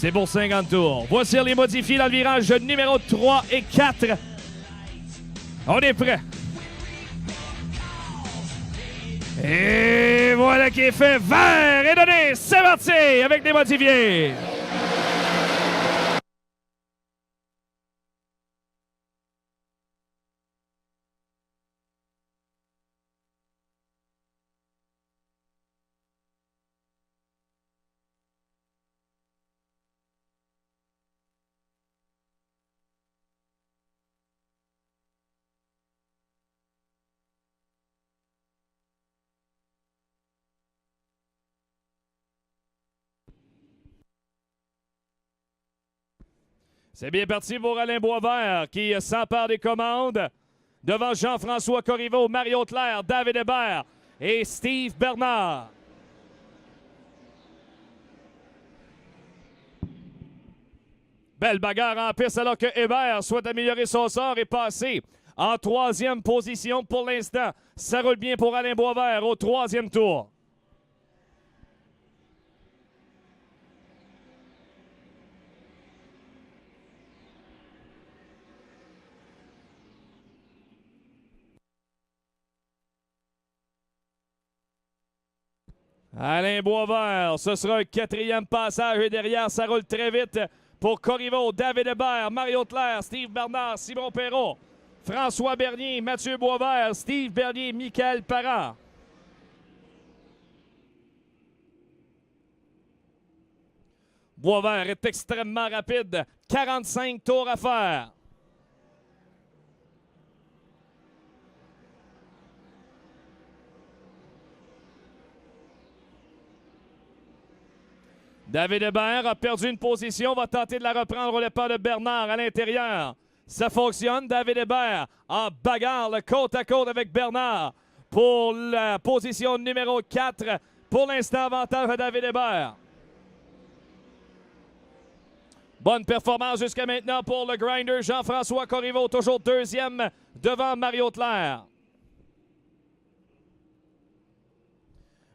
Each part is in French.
C'est pour 50 tours. Voici les modifiés dans le virage numéro 3 et 4. On est prêt. Et voilà qui est fait. Vert est donné. C'est parti avec les modifiés. C'est bien parti pour Alain Boisvert qui s'empare des commandes devant Jean-François Corriveau, Mario Claire, David Hébert et Steve Bernard. Belle bagarre en piste alors que Hébert souhaite améliorer son sort et passer en 3e position pour l'instant. Ça roule bien pour Alain Boisvert au 3e tour. Alain Boisvert, ce sera un 4e passage et derrière, ça roule très vite pour Corriveau, David Hébert, Mario Claire, Steve Bernard, Simon Perrault, François Bernier, Mathieu Boisvert, Steve Bernier, Michael Parent. Boisvert est extrêmement rapide, 45 tours à faire. David Hébert a perdu une position, va tenter de la reprendre au départ de Bernard à l'intérieur. Ça fonctionne, David Hébert en bagarre, le côte à côte avec Bernard pour la position numéro 4. Pour l'instant, avantage à David Hébert. Bonne performance jusqu'à maintenant pour le grinder Jean-François Corriveau, toujours 2e devant Mario Claire.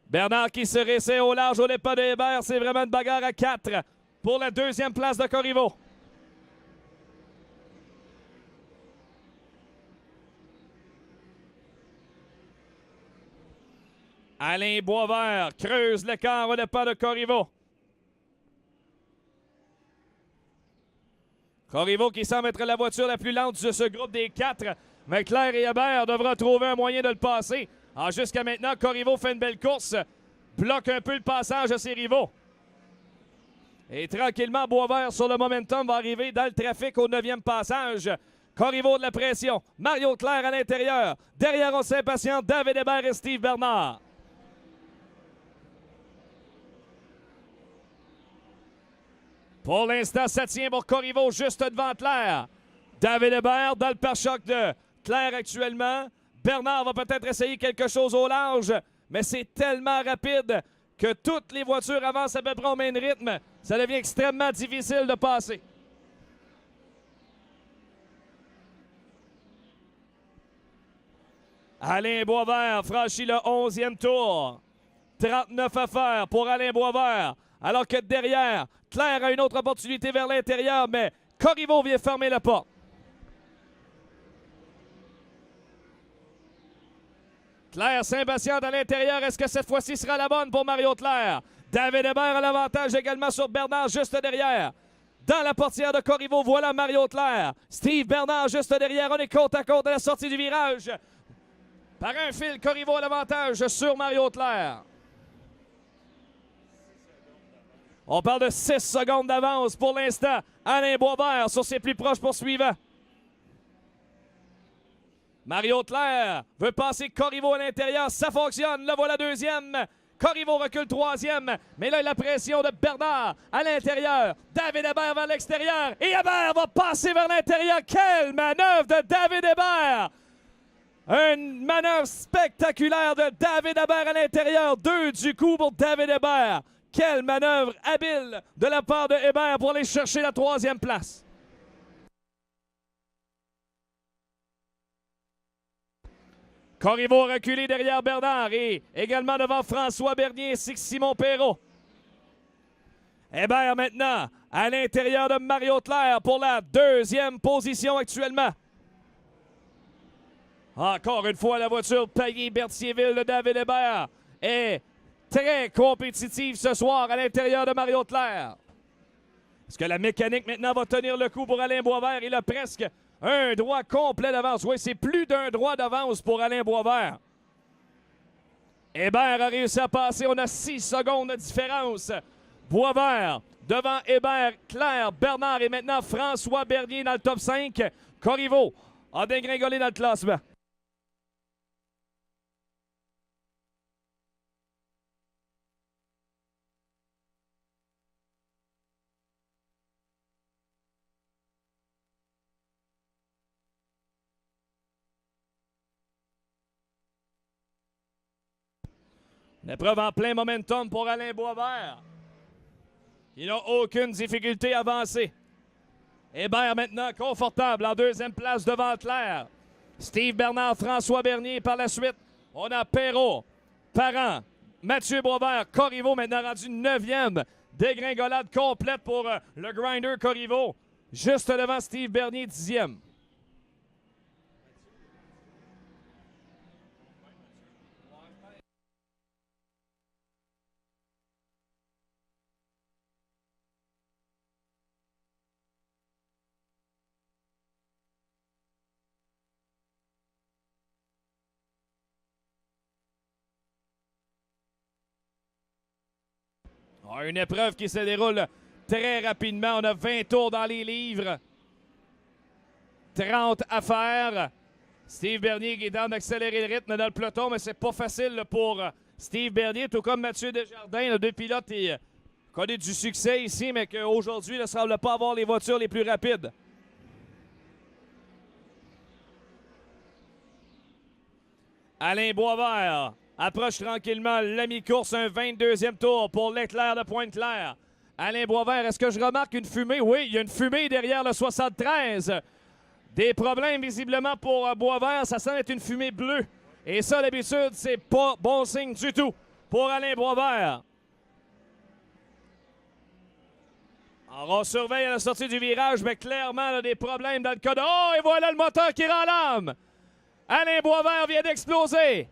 Bernard qui se réessaie au large au départ de Hébert. C'est vraiment une bagarre à 4 pour la 2e place de Corriveau. Alain Boisvert creuse l'écart au départ de Corriveau. Corriveau qui semble être la voiture la plus lente de ce groupe des 4. Mais Claire et Hébert devront trouver un moyen de le passer. Jusqu'à maintenant, Corriveau fait une belle course. Bloque un peu le passage de ses rivaux. Et tranquillement, Boisvert sur le momentum va arriver dans le trafic au 9e passage. Corriveau de la pression. Mario Claire à l'intérieur. Derrière, on s'impatiente David Hébert et Steve Bernard. Pour l'instant, ça tient pour Corriveau juste devant Claire. David Hébert dans le pare-choc de Claire actuellement. Bernard va peut-être essayer quelque chose au large, mais c'est tellement rapide que toutes les voitures avancent à peu près au même rythme. Ça devient extrêmement difficile de passer. Alain Boisvert franchit le 11e tour. 39 à faire pour Alain Boisvert. Alors que derrière, Claire a une autre opportunité vers l'intérieur, mais Corriveau vient fermer la porte. Claire s'impatiente à l'intérieur. Est-ce que cette fois-ci sera la bonne pour Mario Claire? David Hébert a l'avantage également sur Bernard juste derrière. Dans la portière de Corriveau, voilà Mario Claire. Steve Bernard juste derrière. On est côte à côte à la sortie du virage. Par un fil, Corriveau a l'avantage sur Mario Claire. On parle de 6 secondes d'avance pour l'instant. Alain Boisvert sur ses plus proches poursuivants. Mario Claire veut passer Corriveau à l'intérieur. Ça fonctionne. Le voilà 2e. Corriveau recule 3e. Mais là, la pression de Bernard à l'intérieur. David Hébert vers l'extérieur. Et Hébert va passer vers l'intérieur. Quelle manœuvre de David Hébert! Une manœuvre spectaculaire de David Hébert à l'intérieur. 2 du coup pour David Hébert. Quelle manœuvre habile de la part de Hébert pour aller chercher la 3e place. Corriveau reculé derrière Bernard et également devant François Bernier ainsi que Simon Perrault. Hébert maintenant à l'intérieur de Mario Claire pour la deuxième position actuellement. Encore une fois, la voiture Payet-Berthierville de David Hébert est très compétitive ce soir à l'intérieur de Mario Claire. Est-ce que la mécanique maintenant va tenir le coup pour Alain Boisvert? Il a presque un droit complet d'avance. Oui, c'est plus d'un droit d'avance pour Alain Boisvert. Hébert a réussi à passer. On a 6 secondes de différence. Boisvert devant Hébert, Claire, Bernard et maintenant François Bernier dans le top 5. Corriveau a dégringolé dans le classement. L'épreuve en plein momentum pour Alain Boisvert. Il n'a aucune difficulté à avancer. Hébert maintenant confortable en deuxième place devant Claire. Steve Bernard, François Bernier par la suite. On a Perrault, Parent, Mathieu Boisvert, Corriveau maintenant rendu 9e. Dégringolade complète pour le grinder Corriveau. Juste devant Steve Bernier, 10e. Une épreuve qui se déroule très rapidement. On a 20 tours dans les livres. 30 à faire. Steve Bernier qui est en train d'accélérer le rythme dans le peloton, mais c'est pas facile pour Steve Bernier, tout comme Mathieu Desjardins, les deux pilotes qui connaissent du succès ici, mais qu'aujourd'hui ne semble pas avoir les voitures les plus rapides. Alain Boisvert approche tranquillement la mi-course, un 22e tour pour l'éclair de Pointe-Claire. Alain Boisvert, est-ce que je remarque une fumée? Oui, il y a une fumée derrière le 73. Des problèmes visiblement pour Boisvert, ça semble être une fumée bleue. Et ça, d'habitude, c'est pas bon signe du tout pour Alain Boisvert. Alors, on surveille à la sortie du virage, mais clairement, il y a des problèmes dans le cas de... Oh, et voilà le moteur qui rend l'âme! Alain Boisvert vient d'exploser.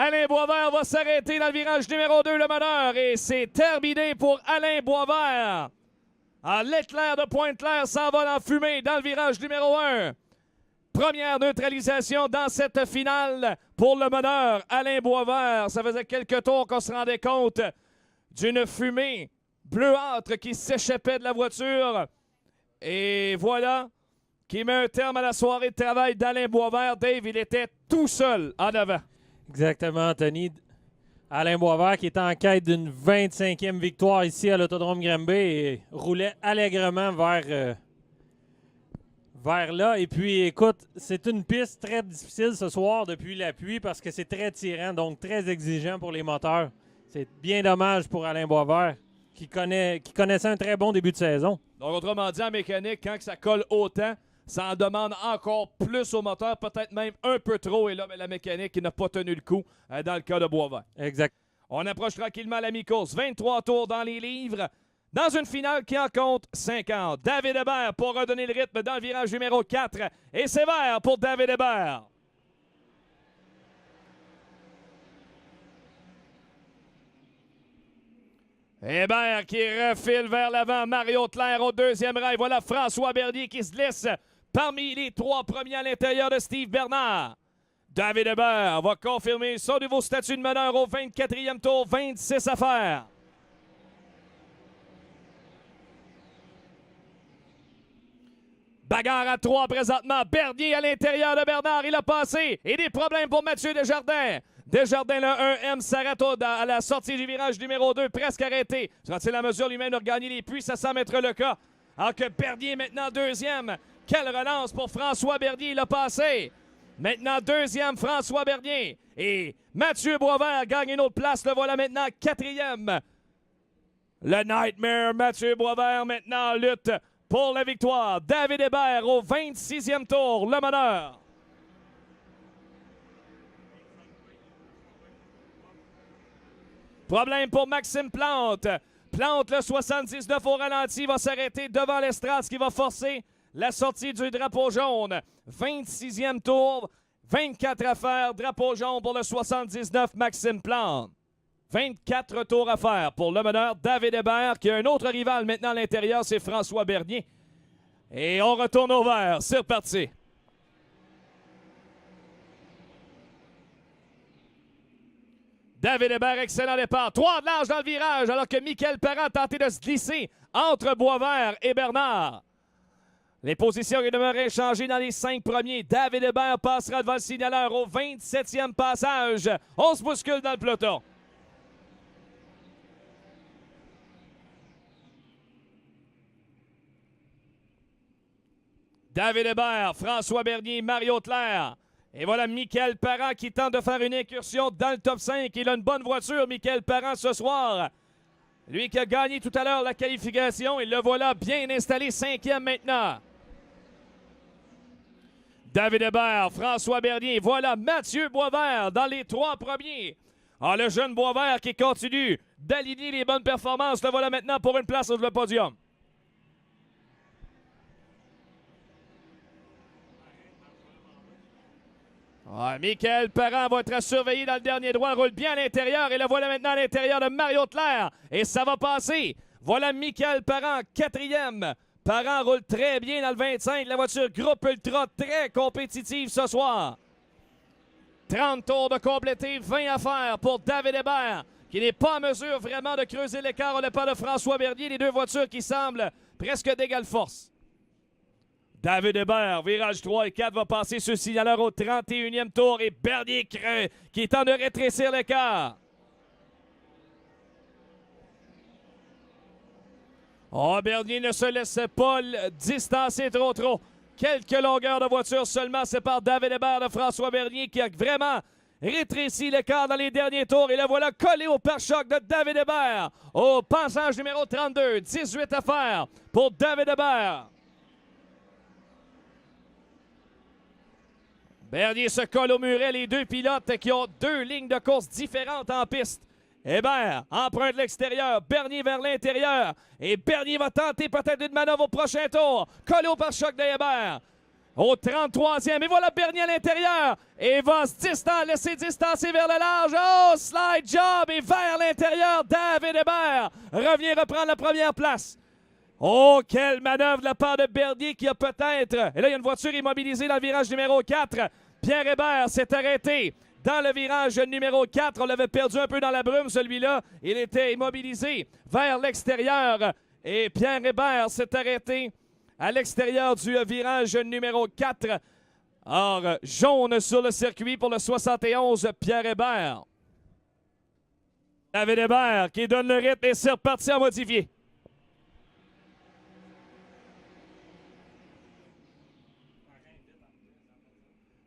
Alain Boisvert va s'arrêter dans le virage numéro 2, le meneur, et c'est terminé pour Alain Boisvert. L'éclair de Pointe-Claire s'envole en fumée dans le virage numéro 1. Première neutralisation dans cette finale pour le meneur Alain Boisvert. Ça faisait quelques tours qu'on se rendait compte d'une fumée bleuâtre qui s'échappait de la voiture. Et voilà qui met un terme à la soirée de travail d'Alain Boisvert. Dave, il était tout seul en avant. Exactement, Anthony. Alain Boisvert qui est en quête d'une 25e victoire ici à l'Autodrome Granby et roulait allègrement vers là. Et puis, écoute, c'est une piste très difficile ce soir depuis la pluie parce que c'est très tirant, donc très exigeant pour les moteurs. C'est bien dommage pour Alain Boisvert qui connaissait un très bon début de saison. Donc, autrement dit, en mécanique, quand ça colle autant, ça en demande encore plus au moteur, peut-être même un peu trop. Et là, la mécanique qui n'a pas tenu le coup dans le cas de Boisvert. Exact. On approche tranquillement la mi-course. 23 tours dans les livres. Dans une finale qui en compte 50. David Hébert pour redonner le rythme dans le virage numéro 4. Et c'est vert pour David Hébert. Hébert qui refile vers l'avant. Mario Claire au deuxième rail. Voilà François Bernier qui se glisse parmi les 3 premiers à l'intérieur de Steve Bernard. David Hébert va confirmer son nouveau statut de meneur au 24e tour. 26 à faire. Bagarre à 3 présentement. Bernier à l'intérieur de Bernard. Il a passé. Et des problèmes pour Mathieu Desjardins. Desjardins, le 1M, s'arrête à la sortie du virage numéro 2, presque arrêté. Sera-t-il la mesure lui-même de regagner les puits? Ça semble être le cas. Alors que Bernier maintenant deuxième. Quelle relance pour François Bernier, il a passé. Maintenant deuxième, François Bernier. Et Mathieu Boisvert gagne une autre place. Le voilà maintenant quatrième. Le Nightmare, Mathieu Boisvert maintenant lutte pour la victoire. David Hébert au 26e tour, le meneur. Problème pour Maxime Plante. Plante le 79 au ralenti, va s'arrêter devant l'Estrade, ce qui va forcer la sortie du drapeau jaune. 26e tour, 24 à faire. Drapeau jaune pour le 79, Maxime Plante. 24 tours à faire pour le meneur David Hébert, qui a un autre rival maintenant à l'intérieur, c'est François Bernier. Et on retourne au vert, c'est reparti. David Hébert, excellent départ. 3 de large dans le virage, alors que Michael Parent a tenté de se glisser entre Boisvert et Bernard. Les positions demeurent échangées dans les 5 premiers. David Hébert passera devant le signaleur au 27e passage. On se bouscule dans le peloton. David Hébert, François Bernier, Mario Tlair. Et voilà Michael Parent qui tente de faire une incursion dans le top 5. Il a une bonne voiture, Michael Parent, ce soir. Lui qui a gagné tout à l'heure la qualification. Et le voilà bien installé, 5e maintenant. David Hébert, François Bernier. Voilà Mathieu Boisvert dans les 3 premiers. Ah, le jeune Boisvert qui continue d'aligner les bonnes performances. Le voilà maintenant pour une place sur le podium. Ah, Michael Parent va être surveillé dans le dernier droit, roule bien à l'intérieur et le voilà maintenant à l'intérieur de Mario Tlair et ça va passer. Voilà Michael Parent, 4e. Parent roule très bien dans le 25. La voiture Groupe Ultra très compétitive ce soir. 30 tours de compléter, 20 à faire pour David Hébert qui n'est pas en mesure vraiment de creuser l'écart au départ de François Bernier. Les deux voitures qui semblent presque d'égale force. David Hébert, virage 3 et 4, va passer ce signaleur au 31e tour et Bernier qui tente de rétrécir l'écart. Oh, Bernier ne se laissait pas distancer trop. Quelques longueurs de voiture seulement séparent David Hébert de François Bernier qui a vraiment rétréci l'écart dans les derniers tours. Et le voilà collé au pare-choc de David Hébert au passage numéro 32. 18 à faire pour David Hébert. Bernier se colle au muret, les deux pilotes qui ont 2 lignes de course différentes en piste. Hébert emprunte l'extérieur, Bernier vers l'intérieur. Et Bernier va tenter peut-être une manœuvre au prochain tour. Collé au pare-choc de Hébert. Au 33e, et voilà Bernier à l'intérieur. Et va se laisser distancer vers le large. Oh, slide job et vers l'intérieur, David Hébert revient reprendre la première place. Oh, quelle manœuvre de la part de Bernier qui a peut-être... Et là, il y a une voiture immobilisée dans le virage numéro 4. Pierre Hébert s'est arrêté dans le virage numéro 4. On l'avait perdu un peu dans la brume, celui-là. Il était immobilisé vers l'extérieur. Et Pierre Hébert s'est arrêté à l'extérieur du virage numéro 4. Or, jaune sur le circuit pour le 71, Pierre Hébert. David Hébert qui donne le rythme et c'est reparti en modifié.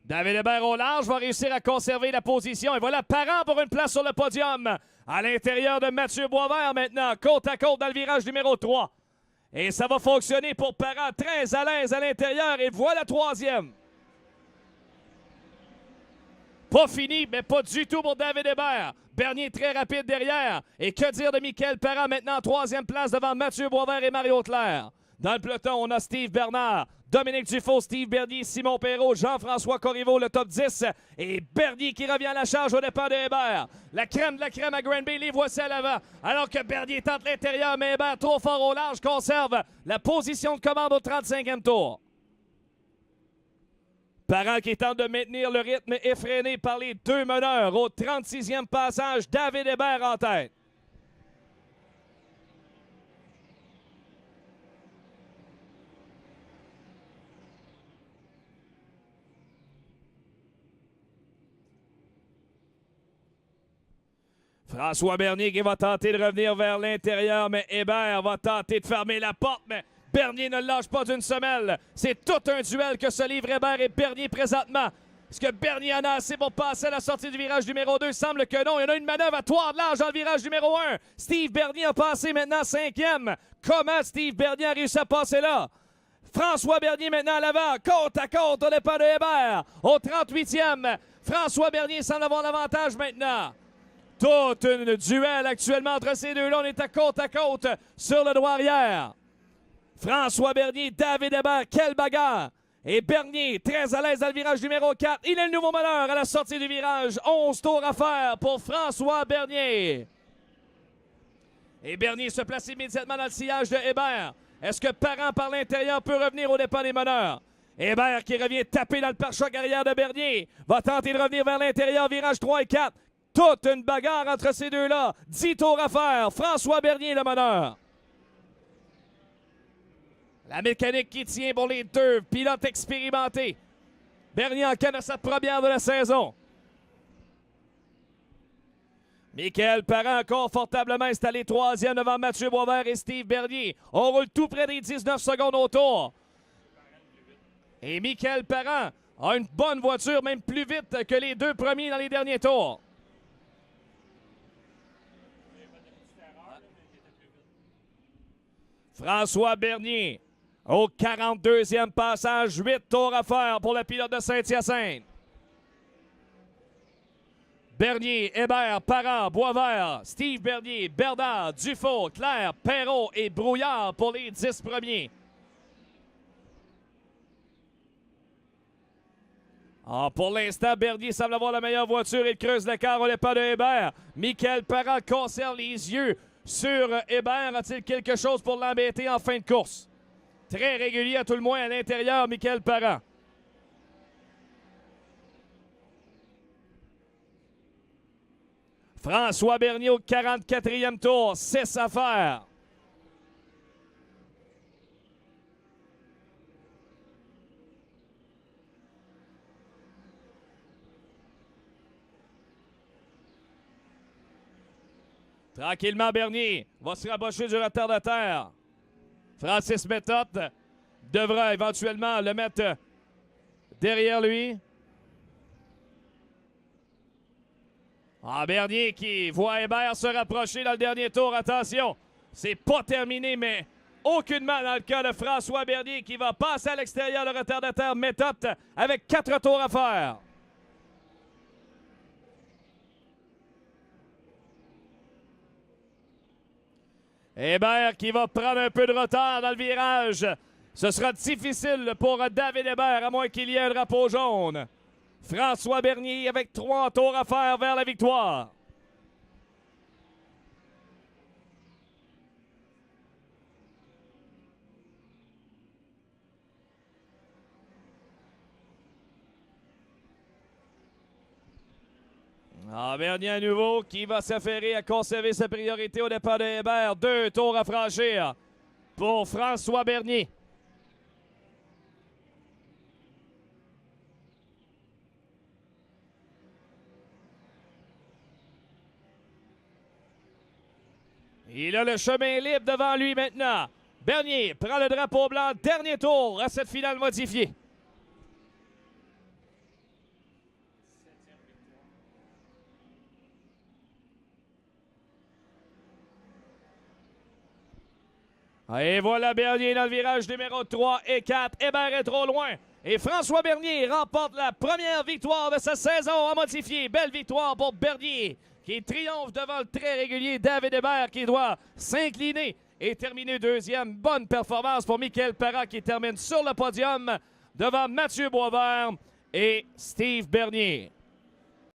David Hébert au large va réussir à conserver la position. Et voilà Parent pour une place sur le podium. À l'intérieur de Mathieu Boisvert maintenant, côte à côte dans le virage numéro 3. Et ça va fonctionner pour Parent, très à l'aise à l'intérieur. Et voilà 3e. Pas fini, mais pas du tout pour David Hébert. Bernier très rapide derrière. Et que dire de Michael Parent maintenant en 3e place devant Mathieu Boisvert et Mario Tlair. Dans le peloton, on a Steve Bernard, Dominique Dufault, Steve Bernier, Simon Perrault, Jean-François Corriveau, le top 10. Et Bernier qui revient à la charge au départ de Hébert. La crème de la crème à Granby, les voici à l'avant. Alors que Bernier tente l'intérieur, mais Hébert trop fort au large conserve la position de commande au 35e tour. Parent qui tente de maintenir le rythme effréné par les deux meneurs. Au 36e passage, David Hébert en tête. François Bernier qui va tenter de revenir vers l'intérieur, mais Hébert va tenter de fermer la porte, mais Bernier ne lâche pas d'une semelle. C'est tout un duel que se livrent Hébert et Bernier présentement. Est-ce que Bernier en a assez pour passer à la sortie du virage numéro 2? Semble que non. Il y en a une manœuvre à 3 de large dans le virage numéro 1. Steve Bernier a passé maintenant 5e. Comment Steve Bernier a réussi à passer là? François Bernier maintenant à l'avant, côte à côte au départ de Hébert. Au 38e, François Bernier semble avoir l'avantage maintenant. Toute une duel actuellement entre ces deux-là. On est à côte sur le doigt arrière. François Bernier, David Hébert, quelle bagarre! Et Bernier, très à l'aise dans le virage numéro 4. Il est le nouveau meneur à la sortie du virage. 11 tours à faire pour François Bernier. Et Bernier se place immédiatement dans le sillage de Hébert. Est-ce que Parent par l'intérieur peut revenir au départ des meneurs? Hébert qui revient taper dans le pare-choc arrière de Bernier. Va tenter de revenir vers l'intérieur, virage 3 et 4. Toute une bagarre entre ces deux-là. 10 tours à faire. François Bernier, le meneur. La mécanique qui tient pour les deux pilotes expérimentés. Bernier en canne à sa première de la saison. Michael Parent confortablement installé troisième devant Mathieu Boisvert et Steve Bernier. On roule tout près des 19 secondes au tour. Et Michael Parent a une bonne voiture, même plus vite que les deux premiers dans les derniers tours. François Bernier au 42e passage, 8 tours à faire pour le pilote de Saint-Hyacinthe. Bernier, Hébert, Parent, Boisvert, Steve Bernier, Bernard, Dufault, Claire, Perrault et Brouillard pour les 10 premiers. Pour l'instant, Bernier semble avoir la meilleure voiture. Il creuse l'écart au départ de Hébert. Michael Parent conserve les yeux sur Hébert. A-t-il quelque chose pour l'embêter en fin de course? Très régulier à tout le moins à l'intérieur, Michael Parent. François Bernier au 44e tour, 6 à faire. Tranquillement, Bernier va se rapprocher du retardataire. Francis Méthode devra éventuellement le mettre derrière lui. Bernier qui voit Hébert se rapprocher dans le dernier tour. Attention, c'est pas terminé, mais aucunement dans le cas de François Bernier qui va passer à l'extérieur le retardataire Méthode avec 4 tours à faire. Hébert qui va prendre un peu de retard dans le virage. Ce sera difficile pour David Hébert, à moins qu'il y ait un drapeau jaune. François Bernier avec 3 tours à faire vers la victoire. Bernier à nouveau qui va s'affairer à conserver sa priorité au départ de Hébert. 2 tours à franchir pour François Bernier. Il a le chemin libre devant lui maintenant. Bernier prend le drapeau blanc. Dernier tour à cette finale modifiée. Et voilà Bernier dans le virage numéro 3 et 4. Hébert est trop loin. Et François Bernier remporte la première victoire de sa saison en modifié. Belle victoire pour Bernier qui triomphe devant le très régulier David Hébert qui doit s'incliner et terminer deuxième. Bonne performance pour Michael Parent qui termine sur le podium devant Mathieu Boisvert et Steve Bernier.